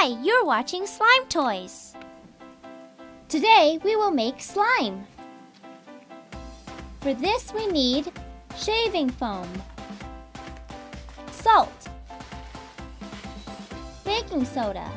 Hi, you're watching Slime Toys. Today we will make slime. For this we need shaving foam, salt, baking soda,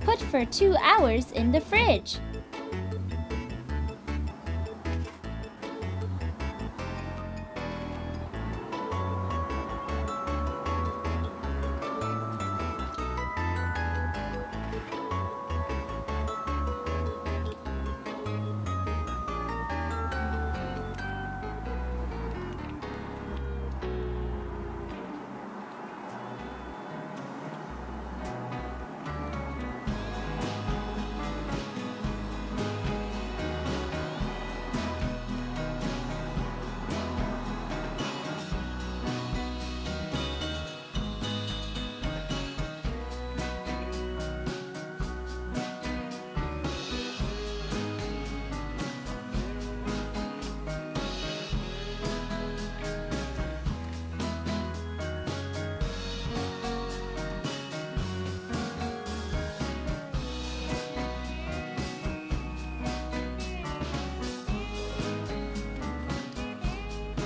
put for 2 hours in the fridge.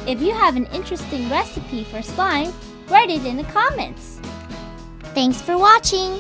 If you have an interesting recipe for slime, write it in the comments. Thanks for watching!